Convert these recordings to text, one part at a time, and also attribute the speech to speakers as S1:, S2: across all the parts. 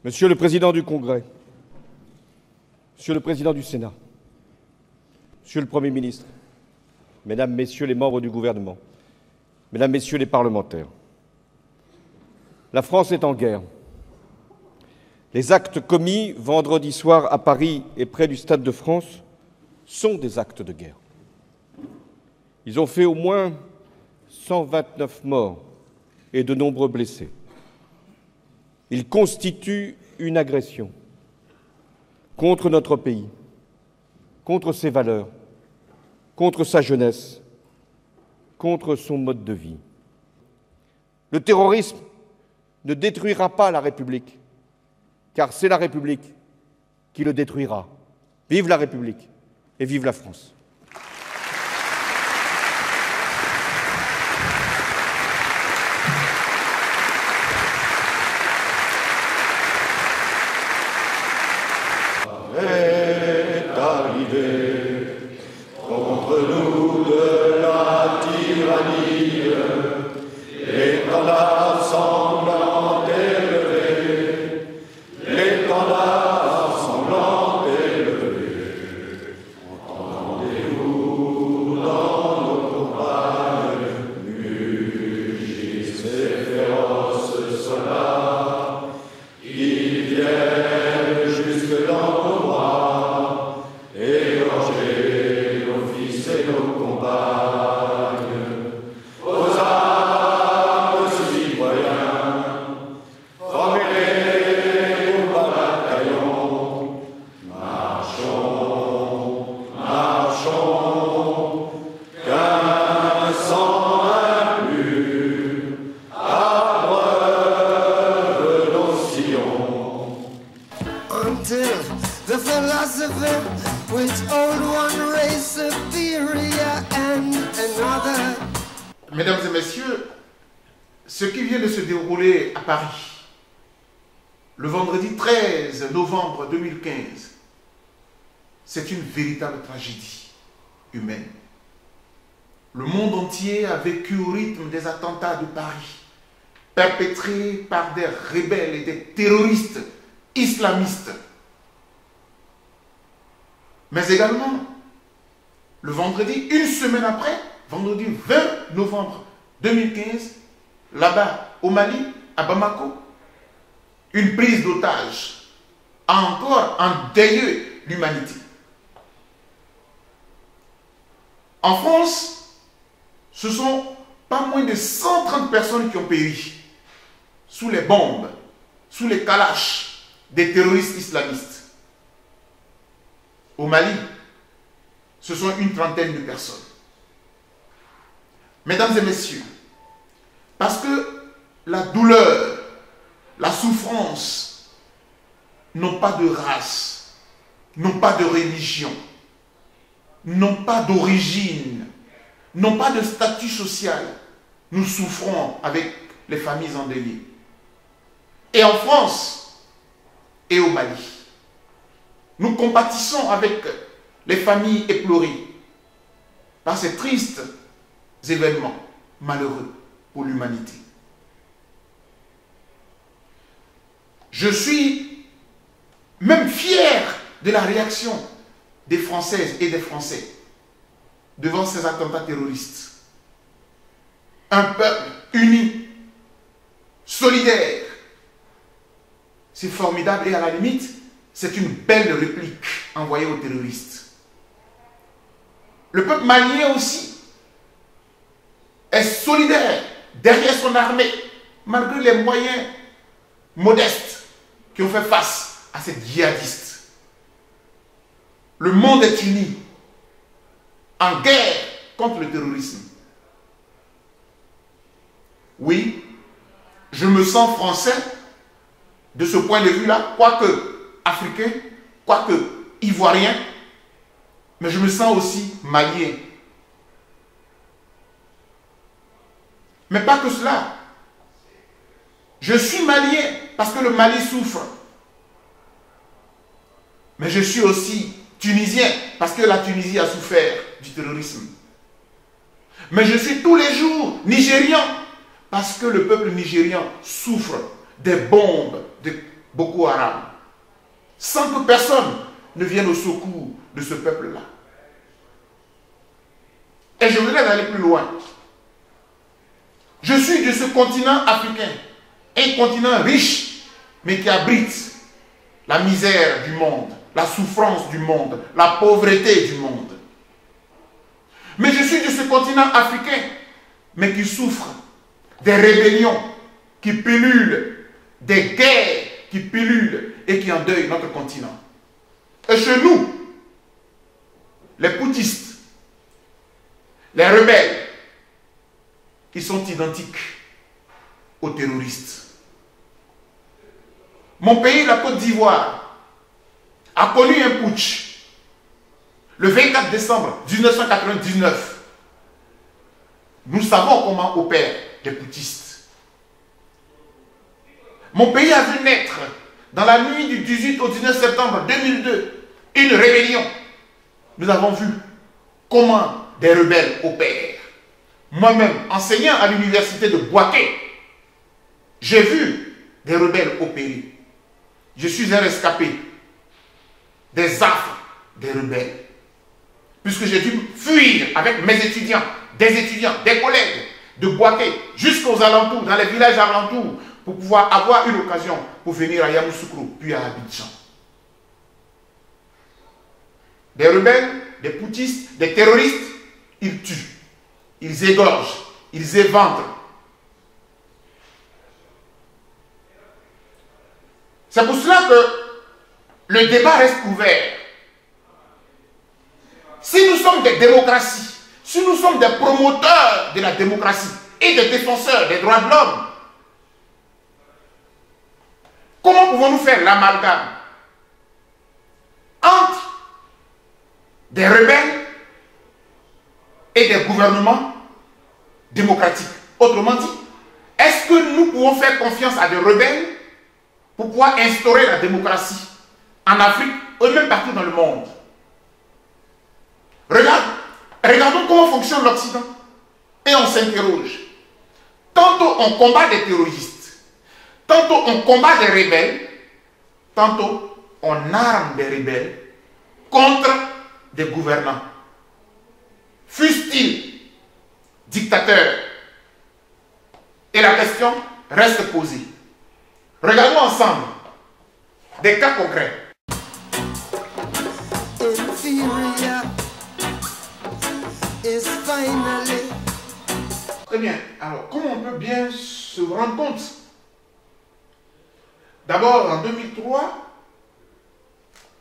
S1: Monsieur le Président du Congrès, Monsieur le Président du Sénat, Monsieur le Premier ministre, Mesdames, Messieurs les membres du gouvernement, Mesdames, Messieurs les parlementaires, la France est en guerre. Les actes commis vendredi soir à Paris et près du Stade de France sont des actes de guerre. Ils ont fait au moins 129 morts et de nombreux blessés. Ils constituent une agression contre notre pays, contre ses valeurs, contre sa jeunesse, contre son mode de vie. Le terrorisme ne détruira pas la République, car c'est la République qui le détruira. Vive la République et vive la France.
S2: Est arrivé contre nous de la tyrannie, l'étendard sanglant élevé, l'étendard sanglant élevé. Entendez-vous dans nos campagnes mugir ces féroces soldats qui viennent jusque dans égorger nos fils et nos compagnes, aux armes citoyens, formez-les au bataillon. Marchons, marchons, qu'un sang impur abreuve nos sillons.
S3: Until the philosopher which old one race superior and another.
S4: Mesdames et messieurs, ce qui vient de se dérouler à Paris, le vendredi 13 novembre 2015, c'est une véritable tragédie humaine. Le monde entier a vécu au rythme des attentats de Paris, perpétrés par des rebelles et des terroristes islamistes. Mais également, le vendredi, une semaine après, vendredi 20 novembre 2015, là-bas, au Mali, à Bamako, une prise d'otage a encore endeuillé l'humanité. En France, ce sont pas moins de 130 personnes qui ont péri sous les bombes, sous les kalash des terroristes islamistes. Au Mali, ce sont une trentaine de personnes. Mesdames et messieurs, parce que la douleur, la souffrance n'ont pas de race, n'ont pas de religion, n'ont pas d'origine, n'ont pas de statut social, nous souffrons avec les familles endeuillées. Et en France et au Mali, nous compatissons avec les familles éplorées par ces tristes événements malheureux pour l'humanité. Je suis même fier de la réaction des Françaises et des Français devant ces attentats terroristes. Un peuple uni, solidaire, c'est formidable et à la limite, c'est une belle réplique envoyée aux terroristes. Le peuple malien aussi est solidaire derrière son armée, malgré les moyens modestes qui ont fait face à ces djihadistes. Le monde est uni, en guerre contre le terrorisme. Oui, je me sens français de ce point de vue-là, quoique africain, quoique ivoirien, mais je me sens aussi malien. Mais pas que cela. Je suis malien parce que le Mali souffre. Mais je suis aussi tunisien parce que la Tunisie a souffert du terrorisme. Mais je suis tous les jours nigérian parce que le peuple nigérian souffre des bombes de Boko Haram, sans que personne ne vienne au secours de ce peuple-là. Et je voudrais aller plus loin. Je suis de ce continent africain, un continent riche, mais qui abrite la misère du monde, la souffrance du monde, la pauvreté du monde. Mais je suis de ce continent africain, mais qui souffre des rébellions, qui pullulent, des guerres qui pullulent et qui endeuillent notre continent. Et chez nous, les poutistes, les rebelles, ils sont identiques aux terroristes. Mon pays, la Côte d'Ivoire, a connu un putsch le 24 décembre 1999. Nous savons comment opèrent les putschistes. Mon pays a vu naître, dans la nuit du 18 au 19 septembre 2002, une rébellion. Nous avons vu comment des rebelles opèrent. Moi-même, enseignant à l'université de Bouaké, j'ai vu des rebelles opérer. Je suis un rescapé des affres des rebelles. Puisque j'ai dû fuir avec mes étudiants, des collègues de Bouaké jusqu'aux alentours, dans les villages alentours, pour pouvoir avoir une occasion pour venir à Yamoussoukro, puis à Abidjan. Des rebelles, des poutistes, des terroristes, ils tuent, ils égorgent, ils éventrent. C'est pour cela que le débat reste ouvert. Si nous sommes des démocraties, si nous sommes des promoteurs de la démocratie et des défenseurs des droits de l'homme, comment pouvons-nous faire l'amalgame entre des rebelles et des gouvernements démocratiques? Autrement dit, est-ce que nous pouvons faire confiance à des rebelles pour pouvoir instaurer la démocratie en Afrique ou même partout dans le monde? Regardons comment fonctionne l'Occident et on s'interroge. Tantôt on combat des terroristes, tantôt on combat des rebelles, tantôt on arme des rebelles contre des gouvernants. Fussent-ils dictateurs? Et la question reste posée. Regardons ensemble des cas concrets. Très bien. Alors, comment on peut bien se rendre compte? D'abord, en 2003,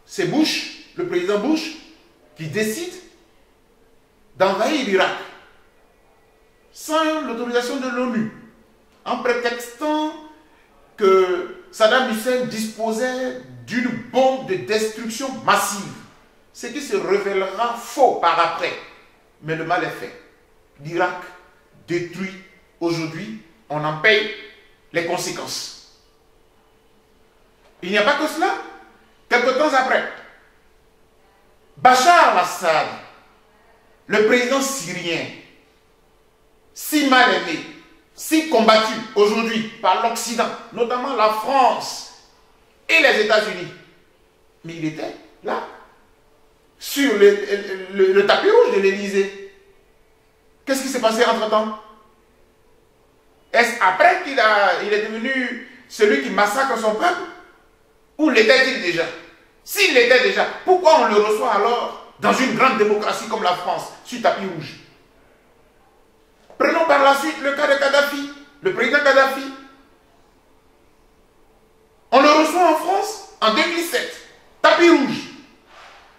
S4: c'est Bush, le président Bush, qui décide d'envahir l'Irak sans l'autorisation de l'ONU, en prétextant que Saddam Hussein disposait d'une bombe de destruction massive, ce qui se révélera faux par après. Mais le mal est fait. L'Irak détruit aujourd'hui, on en paye les conséquences. Il n'y a pas que cela. Quelque temps après, Bachar al-Assad, le président syrien, si mal aimé, si combattu aujourd'hui par l'Occident, notamment la France et les États-Unis, mais il était là, sur le tapis rouge de l'Élysée. Qu'est-ce qui s'est passé entre-temps? Est-ce après qu'il est devenu celui qui massacre son peuple? Ou l'était-il déjà? S'il l'était déjà, pourquoi on le reçoit alors dans une grande démocratie comme la France, sur tapis rouge? Prenons par la suite le cas de Kadhafi, le président Kadhafi. On le reçoit en France en 2007, tapis rouge.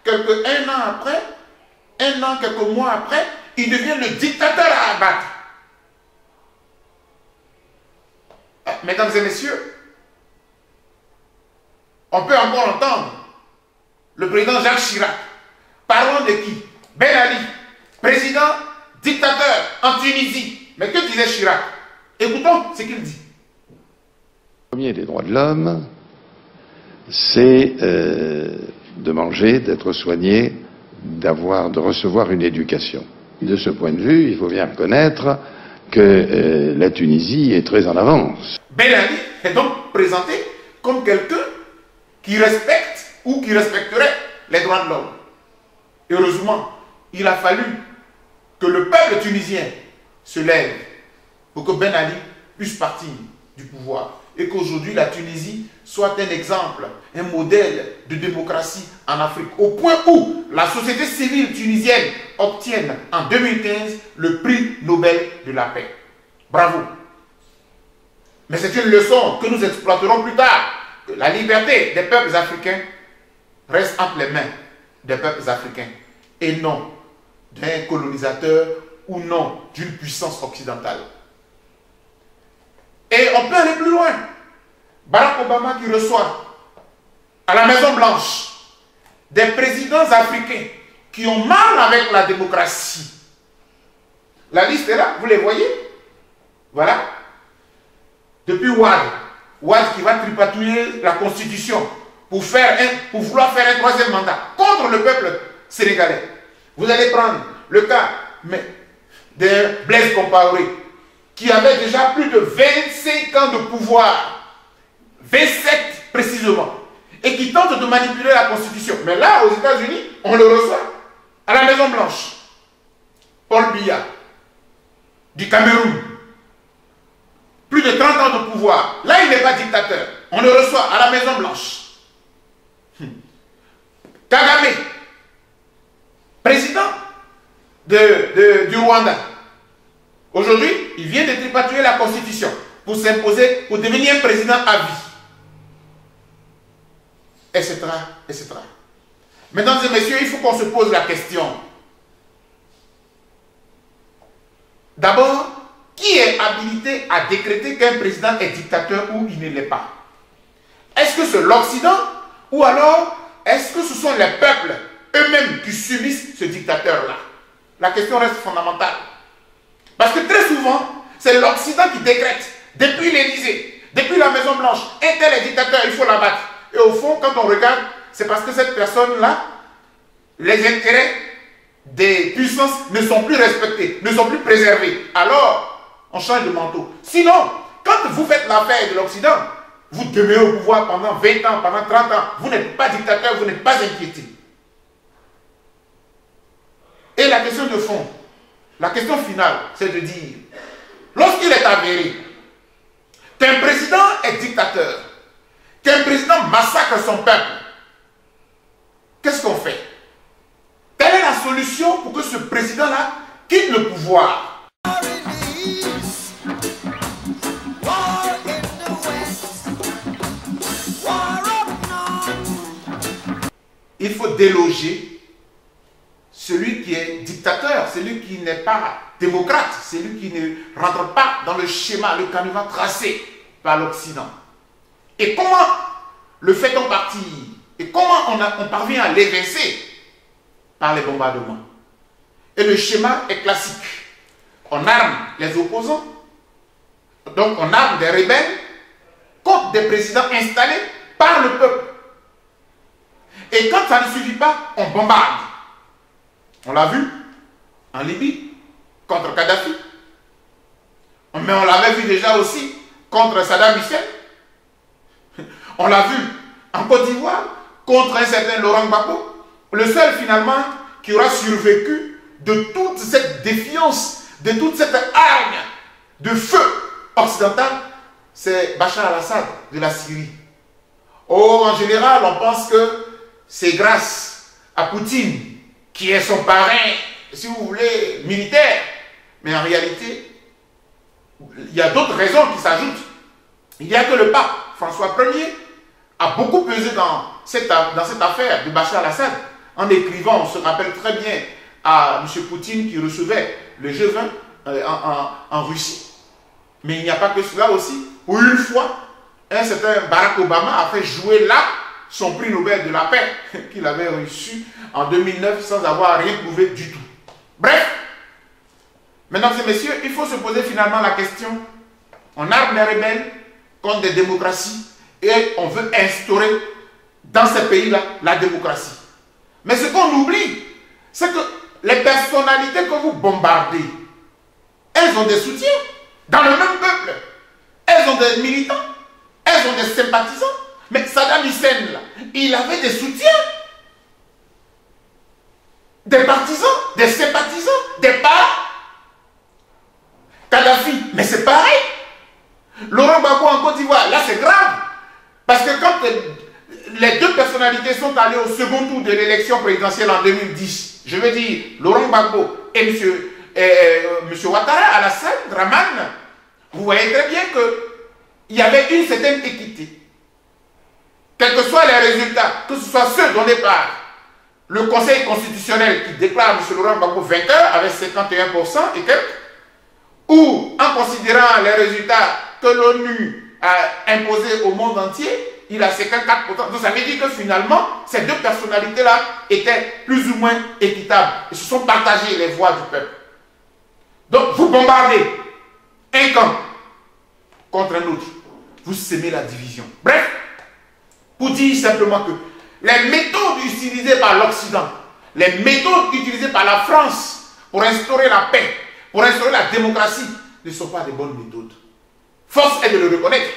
S4: Un an, quelques mois après, il devient le dictateur à abattre. Mesdames et messieurs, on peut encore entendre le président Jacques Chirac parlant de qui? Ben Ali, président dictateur en Tunisie. Mais que disait Chirac? Écoutons ce qu'il dit.
S5: Le premier des droits de l'homme, c'est de manger, d'être soigné, de recevoir une éducation. De ce point de vue, il faut bien reconnaître que la Tunisie est très en avance.
S4: Ben Ali est donc présenté comme quelqu'un qui respecte ou qui respecterait les droits de l'homme. Heureusement, il a fallu que le peuple tunisien se lève pour que Ben Ali puisse partir du pouvoir et qu'aujourd'hui la Tunisie soit un exemple, un modèle de démocratie en Afrique, au point où la société civile tunisienne obtienne en 2015 le prix Nobel de la paix. Bravo! Mais c'est une leçon que nous exploiterons plus tard, que la liberté des peuples africains reste entre les mains des peuples africains et non d'un colonisateur ou non d'une puissance occidentale. Et on peut aller plus loin. Barack Obama qui reçoit à la Maison Blanche des présidents africains qui ont mal avec la démocratie. La liste est là, vous les voyez? Voilà. Depuis Wade qui va tripatouiller la Constitution pour vouloir faire un troisième mandat contre le peuple sénégalais. Vous allez prendre le cas de Blaise Compaoré, qui avait déjà plus de 25 ans de pouvoir, 27 précisément, et qui tente de manipuler la Constitution. Mais là, aux États-Unis, on le reçoit à la Maison Blanche. Paul Biya, du Cameroun, plus de 30 ans de pouvoir. Là, il n'est pas dictateur. On le reçoit à la Maison Blanche. Kagame, président du Rwanda. Aujourd'hui, il vient de tripatouiller la Constitution pour s'imposer, pour devenir président à vie. Etc. etc. Mesdames et messieurs, il faut qu'on se pose la question. D'abord, qui est habilité à décréter qu'un président est dictateur ou il ne l'est pas? Est-ce que c'est l'Occident ou alors est-ce que ce sont les peuples eux-mêmes qui subissent ce dictateur-là? La question reste fondamentale. Parce que très souvent, c'est l'Occident qui décrète, depuis l'Élysée, depuis la Maison Blanche, un tel est dictateur, il faut l'abattre. Et au fond, quand on regarde, c'est parce que cette personne-là, les intérêts des puissances ne sont plus respectés, ne sont plus préservés. Alors, on change de manteau. Sinon, quand vous faites l'affaire de l'Occident, vous demeurez au pouvoir pendant 20 ans, pendant 30 ans, vous n'êtes pas dictateur, vous n'êtes pas inquiété. Et la question de fond, la question finale, c'est de dire, lorsqu'il est avéré qu'un président est dictateur, qu'un président massacre son peuple, qu'est-ce qu'on fait? Quelle est la solution pour que ce président-là quitte le pouvoir? Il faut déloger celui qui est dictateur, celui qui n'est pas démocrate, celui qui ne rentre pas dans le schéma, le canevas tracé par l'Occident. Et comment le fait-on partir? Et comment on parvient à l'évincer? Par les bombardements. Et le schéma est classique. On arme les opposants, donc on arme des rebelles contre des présidents installés par le peuple. Et quand ça ne suffit pas, on bombarde. On l'a vu en Libye, contre Kadhafi. Mais on l'avait vu déjà aussi contre Saddam Hussein. On l'a vu en Côte d'Ivoire, contre un certain Laurent Gbagbo. Le seul finalement qui aura survécu de toute cette défiance, de toute cette hargne de feu occidental, c'est Bachar al-Assad de la Syrie. Oh, en général, on pense que c'est grâce à Poutine, qui est son parrain, si vous voulez, militaire. Mais en réalité, il y a d'autres raisons qui s'ajoutent. Il y a que le pape François Ier a beaucoup pesé dans cette affaire de Bachar al-Assad, en écrivant, on se rappelle très bien, à M. Poutine qui recevait le G20 en Russie. Mais il n'y a pas que cela aussi. Pour une fois, un certain Barack Obama a fait jouer là son prix Nobel de la paix qu'il avait reçu en 2009 sans avoir rien prouvé du tout. Bref, mesdames et messieurs, il faut se poser finalement la question, on arme les rebelles contre des démocraties et on veut instaurer dans ces pays-là la démocratie. Mais ce qu'on oublie, c'est que les personnalités que vous bombardez, elles ont des soutiens dans le même peuple. Elles ont des militants, elles ont des sympathisants. Mais Saddam Hussein, là, il avait des soutiens, des partisans, des sympathisants, des parts. Kadhafi, mais c'est pareil. Laurent Gbagbo en Côte d'Ivoire, là c'est grave. Parce que quand les deux personnalités sont allées au second tour de l'élection présidentielle en 2010, je veux dire Laurent Gbagbo et M. Ouattara, Alassane Dramane, vous voyez très bien qu'il y avait une certaine équité. Quels que soient les résultats, que ce soit ceux donnés par le Conseil constitutionnel qui déclare M. Laurent Gbagbo vainqueur avec 51% et quelques, ou en considérant les résultats que l'ONU a imposés au monde entier, il a 54%. Donc ça veut dire que finalement, ces deux personnalités-là étaient plus ou moins équitables. Ils se sont partagés les voix du peuple. Donc vous bombardez un camp contre un autre. Vous sémez la division. Bref, pour dire simplement que les méthodes utilisées par l'Occident, les méthodes utilisées par la France pour instaurer la paix, pour instaurer la démocratie, ne sont pas des bonnes méthodes. Force est de le reconnaître.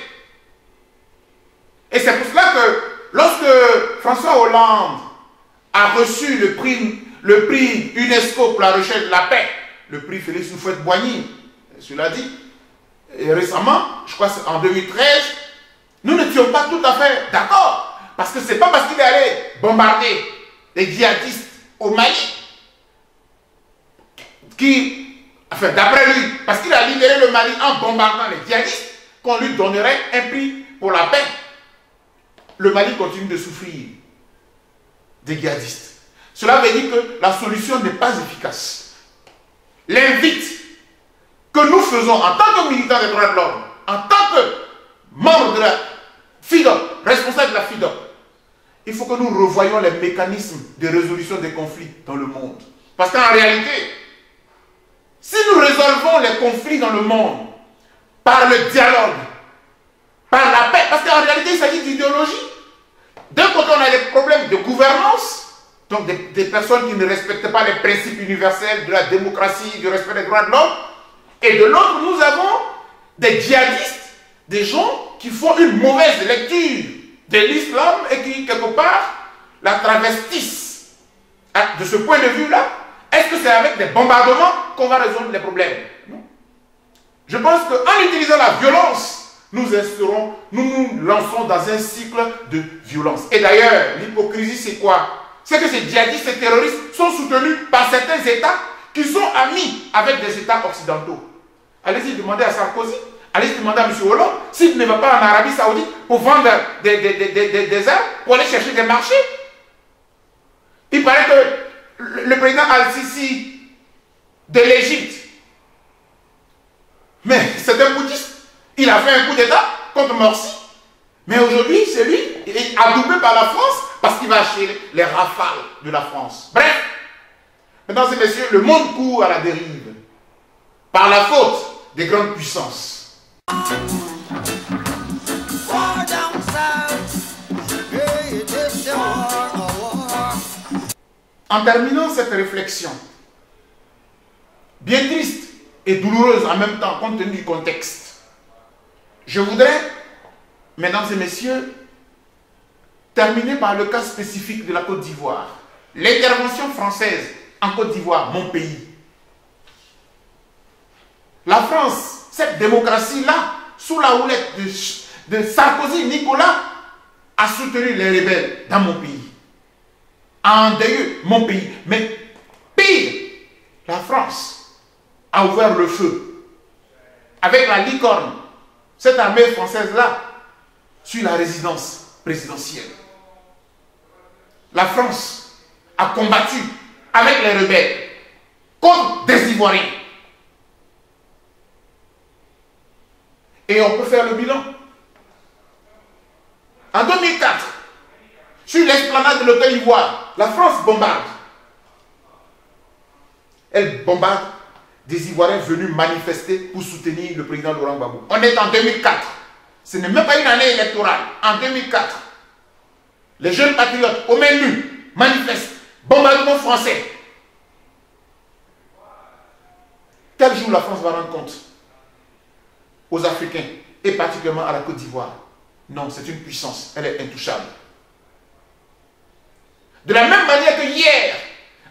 S4: Et c'est pour cela que lorsque François Hollande a reçu le prix UNESCO pour la recherche de la paix, le prix Félix Houphouët-Boigny, cela dit, et récemment, je crois en 2013, nous n'étions pas tout à fait d'accord. Parce que ce n'est pas parce qu'il est allé bombarder les djihadistes au Mali qui, enfin d'après lui, parce qu'il a libéré le Mali en bombardant les djihadistes, qu'on lui donnerait un prix pour la paix. Le Mali continue de souffrir des djihadistes. Cela veut dire que la solution n'est pas efficace. L'invite que nous faisons en tant que militants des droits de l'homme, en tant que membres de la FIDOC, responsable de la FIDOC, il faut que nous revoyions les mécanismes de résolution des conflits dans le monde. Parce qu'en réalité, si nous résolvons les conflits dans le monde par le dialogue, par la paix, parce qu'en réalité il s'agit d'idéologie. D'un côté on a des problèmes de gouvernance, donc des personnes qui ne respectent pas les principes universels de la démocratie, du respect des droits de l'homme, et de l'autre nous avons des djihadistes, des gens qui font une mauvaise lecture de l'islam et qui quelque part la travestissent. De ce point de vue-là, est-ce que c'est avec des bombardements qu'on va résoudre les problèmes? Non. Je pense qu'en utilisant la violence, nous nous lançons dans un cycle de violence. Et d'ailleurs, l'hypocrisie, c'est quoi? C'est que ces djihadistes et terroristes sont soutenus par certains États qui sont amis avec des États occidentaux. Allez-y demander à Sarkozy, allez-y demander à M. Hollande, s'il ne va pas en Arabie Saoudite pour vendre des armes, pour aller chercher des marchés. Il paraît que le président Al-Sisi de l'Égypte, mais c'est un bouddhiste. Il a fait un coup d'État contre Morsi. Mais aujourd'hui, c'est lui, il est adoubé par la France parce qu'il va acheter les rafales de la France. Bref, mesdames et messieurs, le monde court à la dérive par la faute des grandes puissances. En terminant cette réflexion, bien triste et douloureuse en même temps compte tenu du contexte, je voudrais, mesdames et messieurs, terminer par le cas spécifique de la Côte d'Ivoire. L'intervention française en Côte d'Ivoire, mon pays. La France, cette démocratie-là, sous la houlette de Sarkozy, Nicolas, a soutenu les rebelles dans mon pays. A endeuillé mon pays. Mais pire, la France a ouvert le feu avec la licorne, cette armée française-là, sur la résidence présidentielle. La France a combattu avec les rebelles contre des Ivoiriens. Et on peut faire le bilan. En 2004, sur l'esplanade de l'hôtel Ivoire, la France bombarde. Elle bombarde des Ivoiriens venus manifester pour soutenir le président Laurent Gbagbo. On est en 2004. Ce n'est même pas une année électorale. En 2004, les jeunes patriotes au menu manifestent. Bombardement français. Quel jour la France va rendre compte aux Africains et particulièrement à la Côte d'Ivoire? Non, c'est une puissance. Elle est intouchable. De la même manière que hier,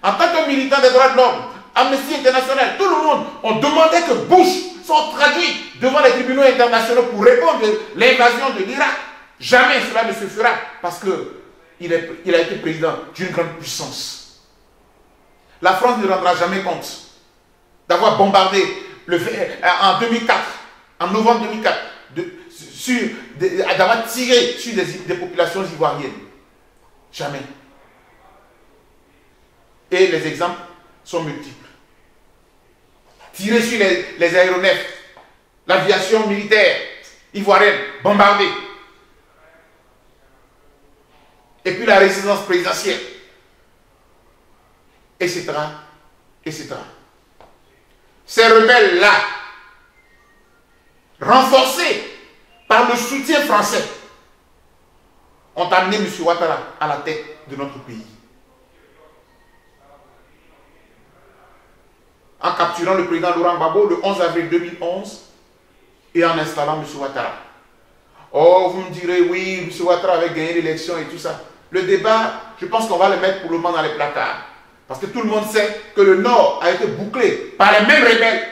S4: en tant que militant des droits de l'homme, Amnesty International, tout le monde, on demandait que Bush soit traduit devant les tribunaux internationaux pour répondre à l'invasion de l'Irak. Jamais cela ne se fera parce qu'il a été président d'une grande puissance. La France ne rendra jamais compte d'avoir bombardé en 2004, en novembre 2004, d'avoir tiré sur des populations ivoiriennes. Jamais. Et les exemples sont multiples. Tirer sur les aéronefs, l'aviation militaire ivoirienne, bombardée. Et puis la résidence présidentielle, etc., etc. Ces rebelles-là, renforcés par le soutien français, ont amené M. Ouattara à la tête de notre pays. En capturant le président Laurent Gbagbo le 11 avril 2011 et en installant M. Ouattara. Oh, vous me direz, oui, M. Ouattara avait gagné l'élection et tout ça. Le débat, je pense qu'on va le mettre pour le moment dans les placards. Parce que tout le monde sait que le Nord a été bouclé par les mêmes rebelles.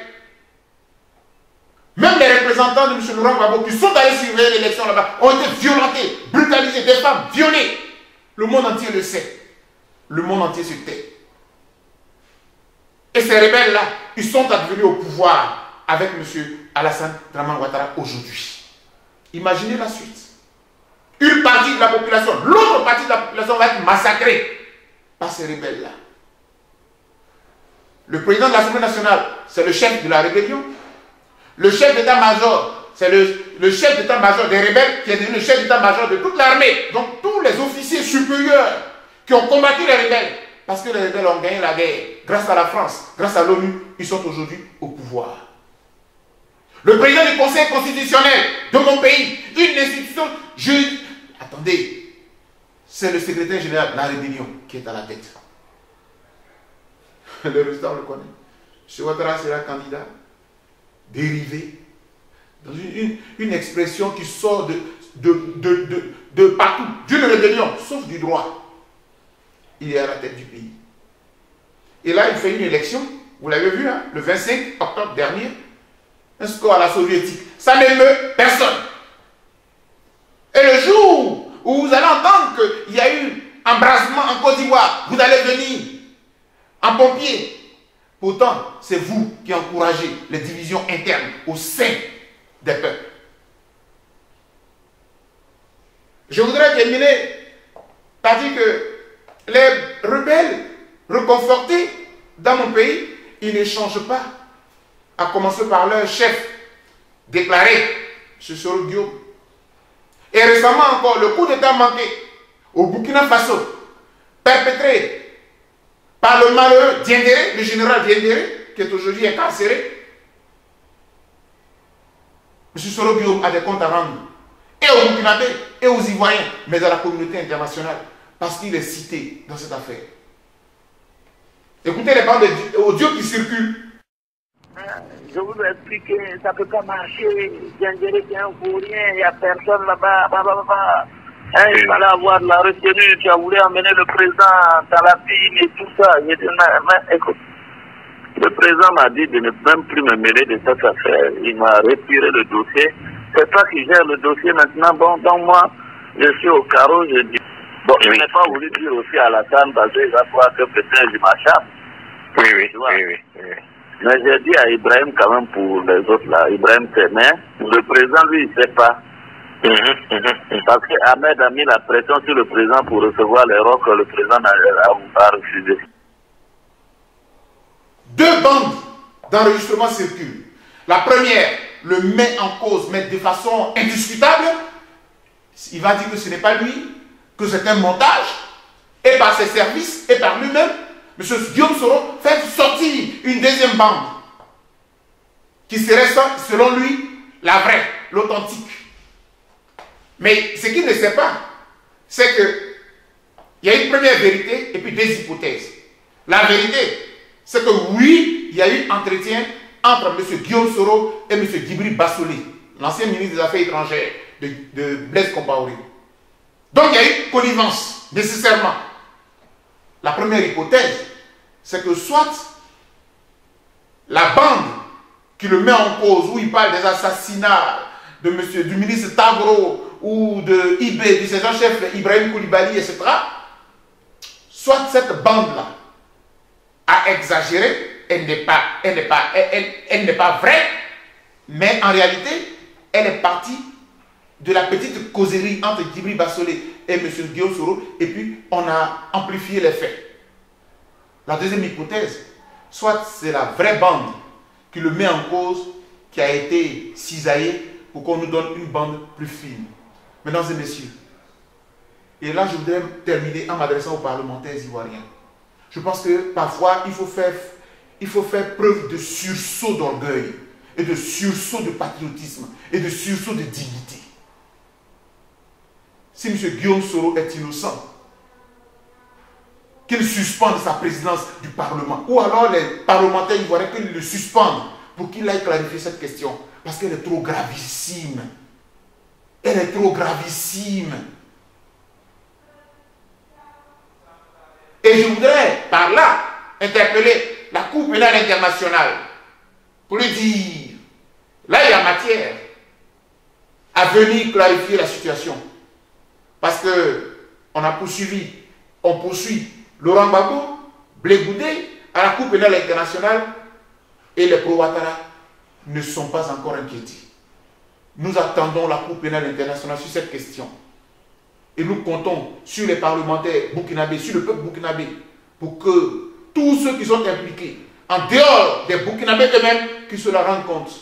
S4: Même les représentants de M. Laurent Gbagbo qui sont allés surveiller l'élection là-bas ont été violentés, brutalisés, des femmes violées. Le monde entier le sait. Le monde entier se tait. Et ces rebelles-là, ils sont advenus au pouvoir avec M. Alassane Dramane Ouattara aujourd'hui. Imaginez la suite. Une partie de la population, l'autre partie de la population va être massacrée par ces rebelles-là. Le président de l'Assemblée nationale, c'est le chef de la rébellion. Le chef d'état-major, c'est le chef d'état-major des rebelles qui est devenu le chef d'état-major de toute l'armée. Donc tous les officiers supérieurs qui ont combattu les rebelles, parce que les rebelles ont gagné la guerre, grâce à la France, grâce à l'ONU, ils sont aujourd'hui au pouvoir. Le président du Conseil constitutionnel de mon pays, une institution juridique. Attendez, c'est le secrétaire général de la rébellion qui est à la tête. Le résultat, on le connaît. M. Ouattara sera candidat, dérivé, dans une expression qui sort de partout, d'une rébellion, sauf du droit. Il est à la tête du pays. Et là, il fait une élection, vous l'avez vu, hein, le 25 octobre dernier, un score à la soviétique. Ça n'émeut personne. Et le jour où vous allez entendre qu'il y a eu embrasement en Côte d'Ivoire, vous allez venir en pompier. Pourtant, c'est vous qui encouragez les divisions internes au sein des peuples. Je voudrais terminer par dire que les rebelles reconfortés dans mon pays, ils ne changent pas. À commencer par leur chef déclaré, M. Soro Guillaume. Et récemment encore, le coup d'État manqué au Burkina Faso, perpétré par le malheureux Diendéré, le général Diendéré, qui est aujourd'hui incarcéré. M. Soro Guillaume a des comptes à rendre, et aux Burkinabés, et aux Ivoiriens, mais à la communauté internationale, parce qu'il est cité dans cette affaire. Écoutez les bandes audio qui circulent.
S6: Je vous ai expliqué, ça ne peut pas marcher. Diendéré qui est un vaurien, il n'y a personne là-bas. Hein, il fallait avoir de la retenue. Tu as voulu emmener le président dans la ville et tout ça. J'ai dit, mais écoute, le président m'a dit de ne même plus me mêler de cette affaire. Il m'a retiré le dossier. C'est toi qui gères le dossier maintenant. Bon, donc moi, je suis au carreau, je dis. Bon, je n'ai pas voulu dire aussi à la Alassane parce qu'il va croire que peut-être je m'acharne. Oui. Mais j'ai dit à Ibrahim quand même pour les autres là, Ibrahim Témé, le président lui il ne sait pas. Parce qu'Ahmed a mis la pression sur le président pour recevoir les rocs que le président a refusé.
S4: Deux bandes d'enregistrement circulent. La première le met en cause, mais de façon indiscutable. Il va dire que ce n'est pas lui, que c'est un montage, et par ses services, et par lui-même. M. Guillaume Soro fait sortir une deuxième bande qui serait, selon lui, la vraie, l'authentique. Mais ce qu'il ne sait pas, c'est qu'il y a une première vérité et puis deux hypothèses. La vérité, c'est que oui, il y a eu entretien entre M. Guillaume Soro et M. Djibril Bassolé, l'ancien ministre des Affaires étrangères de Blaise Compaoré. Donc il y a eu connivence, nécessairement. La première hypothèse, c'est que soit la bande qui le met en cause, où il parle des assassinats du ministre Tagro ou de IB, du sergent-chef Ibrahim Koulibaly, etc., soit cette bande-là a exagéré, elle n'est pas vraie, mais en réalité, elle est partie de la petite causerie entre Djibril Bassolé et M. Guillaume Soro, et puis on a amplifié les faits. La deuxième hypothèse, soit c'est la vraie bande qui le met en cause, qui a été cisaillée pour qu'on nous donne une bande plus fine. Mesdames et messieurs, et là je voudrais terminer en m'adressant aux parlementaires ivoiriens. Je pense que parfois il faut faire preuve de sursaut d'orgueil et de sursaut de patriotisme et de sursaut de dignité. Si M. Guillaume Soro est innocent, qu'il suspende sa présidence du Parlement, ou alors les parlementaires ivoiriens qu'ils le suspendent pour qu'il aille clarifier cette question, parce qu'elle est trop gravissime. Elle est trop gravissime. Et je voudrais par là interpeller la Cour pénale internationale pour lui dire, là il y a matière à venir clarifier la situation. Parce que on poursuit Laurent Gbagbo, Blé Goudé à la Cour pénale internationale et les pro-Ouattara ne sont pas encore inquiétés. Nous attendons la Cour pénale internationale sur cette question. Et nous comptons sur les parlementaires burkinabés, sur le peuple burkinabé, pour que tous ceux qui sont impliqués, en dehors des burkinabés eux-mêmes, qu'ils se la rendent compte.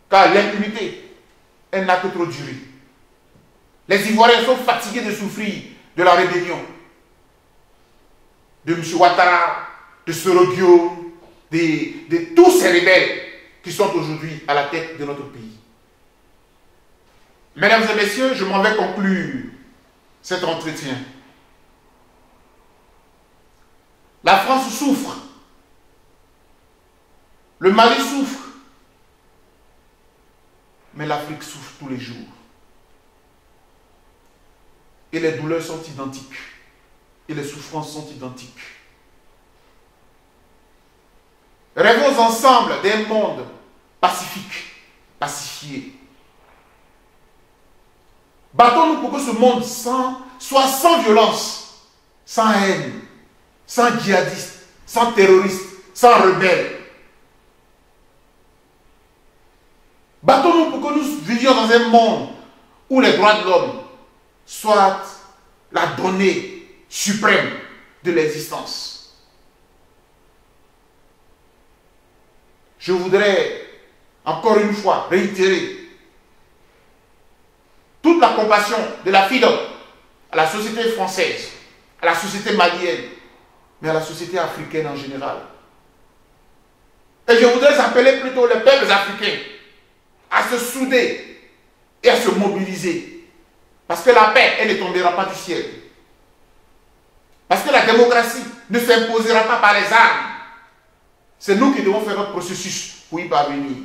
S4: Car l'impunité, elle n'a que trop duré. Les Ivoiriens sont fatigués de souffrir de la rébellion de M. Ouattara, de Soro Guillaume, de tous ces rebelles qui sont aujourd'hui à la tête de notre pays. Mesdames et messieurs, je m'en vais conclure cet entretien. La France souffre. Le Mali souffre. Mais l'Afrique souffre tous les jours. Et les douleurs sont identiques. Et les souffrances sont identiques. Rêvons ensemble d'un monde pacifique, pacifié. Battons-nous pour que ce monde soit sans violence, sans haine, sans djihadistes, sans terroristes, sans rebelles. Battons-nous pour que nous vivions dans un monde où les droits de l'homme soient la donnée suprême de l'existence. Je voudrais encore une fois réitérer toute la compassion de la FIDOC à la société française, à la société malienne, mais à la société africaine en général. Et je voudrais appeler plutôt les peuples africains à se souder et à se mobiliser. Parce que la paix, elle ne tombera pas du ciel. Parce que la démocratie ne s'imposera pas par les armes. C'est nous qui devons faire notre processus pour y parvenir.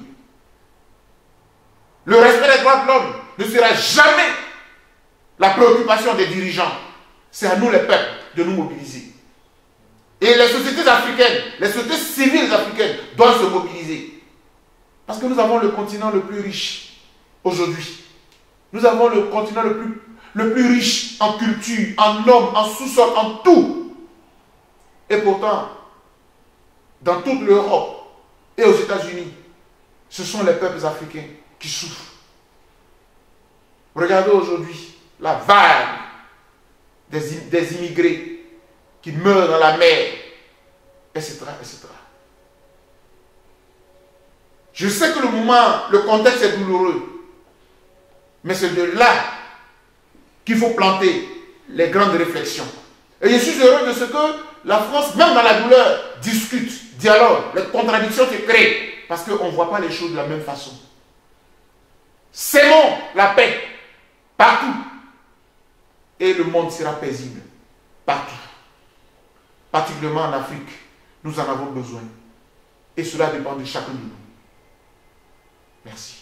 S4: Le respect des droits de l'homme ne sera jamais la préoccupation des dirigeants. C'est à nous les peuples de nous mobiliser. Et les sociétés africaines, les sociétés civiles africaines doivent se mobiliser. Parce que nous avons le continent le plus riche aujourd'hui. Nous avons le continent le plus riche en culture, en hommes, en sous-sol, en tout. Et pourtant, dans toute l'Europe et aux États-Unis, ce sont les peuples africains qui souffrent. Regardez aujourd'hui la vague des immigrés qui meurent dans la mer, etc., etc. Je sais que le contexte est douloureux, mais c'est de là qu'il faut planter les grandes réflexions. Et je suis heureux de ce que la France, même dans la douleur, discute, dialogue, les contradictions se créent, parce qu'on ne voit pas les choses de la même façon. Sémons la paix partout, et le monde sera paisible partout. Particulièrement en Afrique, nous en avons besoin. Et cela dépend de chacun de nous. Merci.